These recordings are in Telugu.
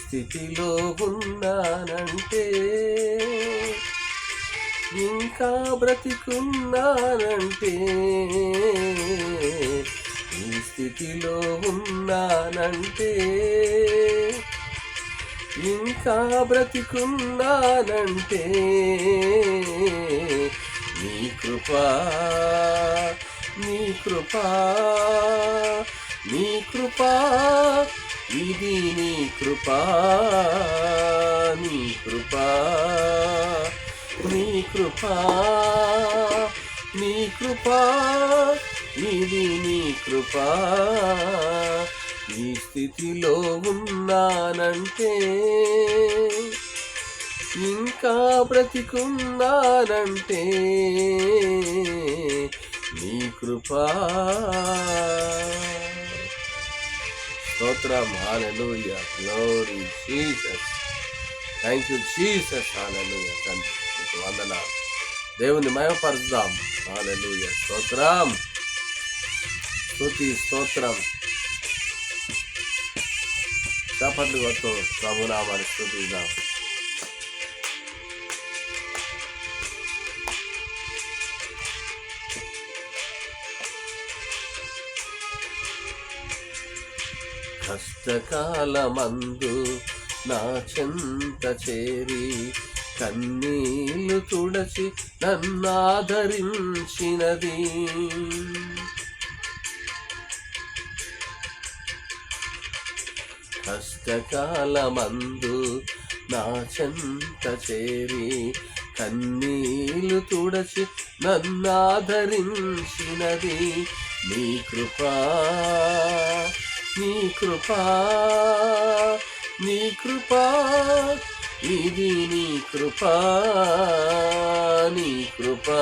స్థితిలో ఉన్నానంటే, ఇంకా బ్రతికున్నానంటే, ఈ స్థితిలో ఉన్నానంటే, ఇంకా బ్రతికున్నానంటే, నీ కృపా, నీ కృపా, నీ కృపా, ఇది నీ కృపా, నీ కృపా, నీ కృపా, నీ కృపా, ఇది నీ కృపా. ఈ స్థితిలో ఉన్నానంటే, ఇంకా బ్రతికున్నానంటే, నీ కృపా. స్తోత్రం. హల్లెలూయా. Glory Jesus. Thank you Jesus. హల్లెలూయా. తండ్రి నీకు వందనాలు. దేవుని మహిమపరుద్దాం. హల్లెలూయా. స్తోత్రం. స్తుతి స్తోత్రం. చప్పట్లు కొడుతూ ప్రభునామాన్ని స్తుతిద్దాం. కష్టకాలమందు నా చెంత చేరి కన్నీళ్లు తుడచి నన్నాదరించినది, కష్టకాలమందు నా చెంత చేరి కన్నీళ్లు తుడచి నన్నాదరించినది, నీ కృపా, నీ కృపా, నీ కృపా, ఇది నీ కృపా, నీ కృపా,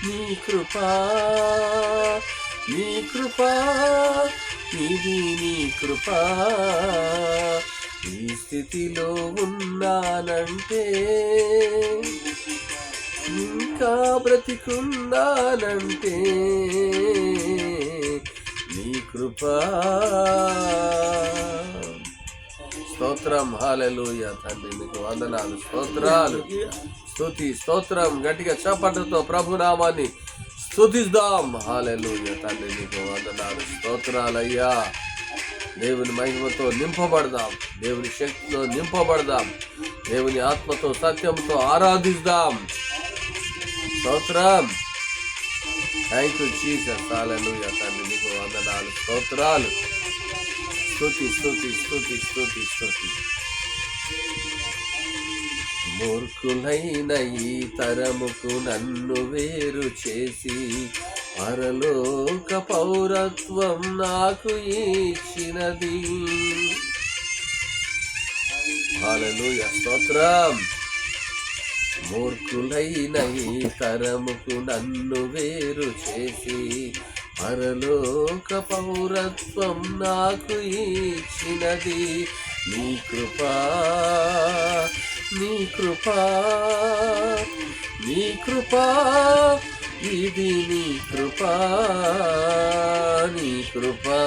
నీ కృపా, నీ కృపా, ఇది నీ కృపా. ఈ స్థితిలో ఉన్నానంటే, ఇంకా బ్రతికున్నానంటే, నీ కృపా. స్తోత్రం. హల్లెలూయా. తండ్రి నీకు వందనాలు, స్తోత్రాలు, స్తుతి స్తోత్రం. గట్టిగా చప్పట్లతో ప్రభునామాన్ని స్తుతిద్దాం. హల్లెలూయా. తండ్రి నీకు వందనాలు, స్తోత్రాలయ్యా. దేవుని మహిమతో నింపబడదాం, దేవుని శక్తితో నింపబడదాం, దేవుని ఆత్మతో సత్యంతో ఆరాధిద్దాం. స్తోత్రం. Thank you Jesus. హల్లెలూయా. తండ్రి నీకు వందనాలు, స్తోత్రాలు, స్తుతి స్తుతి స్తుతి స్తుతి స్తుతి. మూర్ఖులైన ఈ తరముకు నన్ను వేరు చేసి పరలోక పౌరత్వం నాకు ఇచ్చినది. హల్లెలూయా. స్తోత్రం. మూర్ఖులైన ఈ తరముకు నన్ను వేరు చేసి పరలోక పౌరత్వం నాకు ఇచ్చినది, నీ కృపా, నీ కృపా, నీ కృపా, ఇది నీ కృపా, నీ కృపా,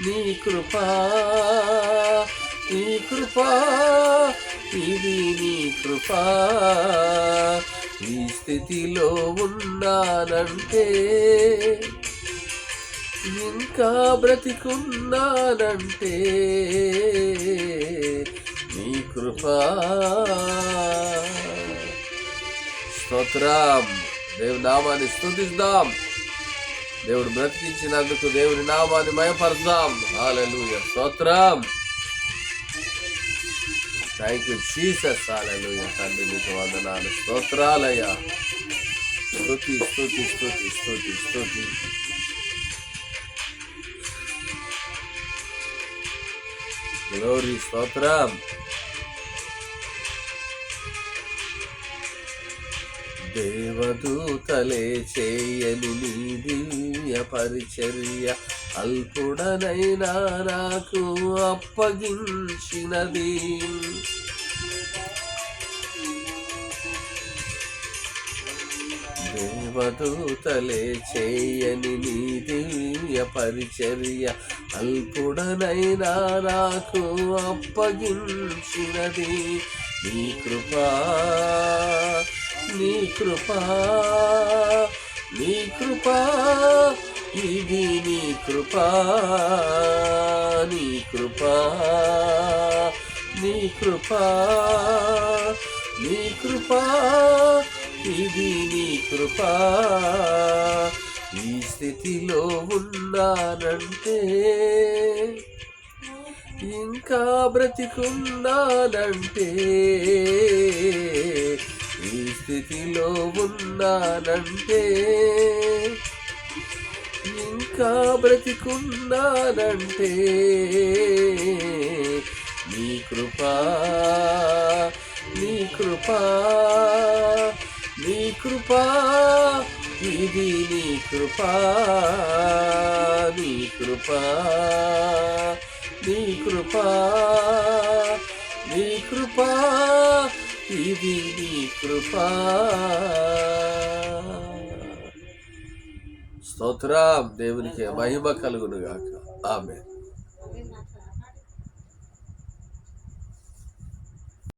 నీ కృపా, నీ కృపా, ఇది నీ కృపా. ఈ స్థితిలో ఉన్నానంటే, ఇంకా బ్రతికున్నానంటే, నీ కృపా. స్తోత్రం. దేవుని నామాన్ని స్తుతిద్దాం. దేవుడు బ్రతికించినందుకు దేవుని నామాన్ని మహిమపరుద్దాం. హల్లెలూయా. స్తోత్రం. Thank you Jesus. హల్లెలూయా. తండ్రి నీకు వందనాలు, స్తోత్రాలయ్యా. స్తుతి స్తుతి స్తుతి స్తుతి స్తుతి. గ్లోరీ. స్తోత్రం. దేవదూతలే చేయని నీ దివ్య పరిచర్య అల్పుడనైనా నాకు అప్పగించినది. దేవదూతలే చేయని నీ దివ్య పరిచర్య అల్పుడనైనా నాకు అప్పగించినది నీ కృపా, నీ కృపా, నీ కృపా, ఇది నీ కృపా, నీ కృపా, నీ కృపా, నీ కృపా, ఇది నీ కృపా. ఈ స్థితిలో ఉన్నానంటే, ఇంకా బ్రతికున్నానంటే, ఈ స్థితిలో ఉన్నానంటే, ఇంకా బ్రతికున్నానంటే నీ కృపా, నీ కృపా, నీ కృపా, ఇది నీ కృపా, నీ కృపా, నీ కృపా, నీ కృపా, ఇది నీ కృపా. స్తోత్రం. దేవునికి మహిమ కలుగును గాక. ఆమేన్.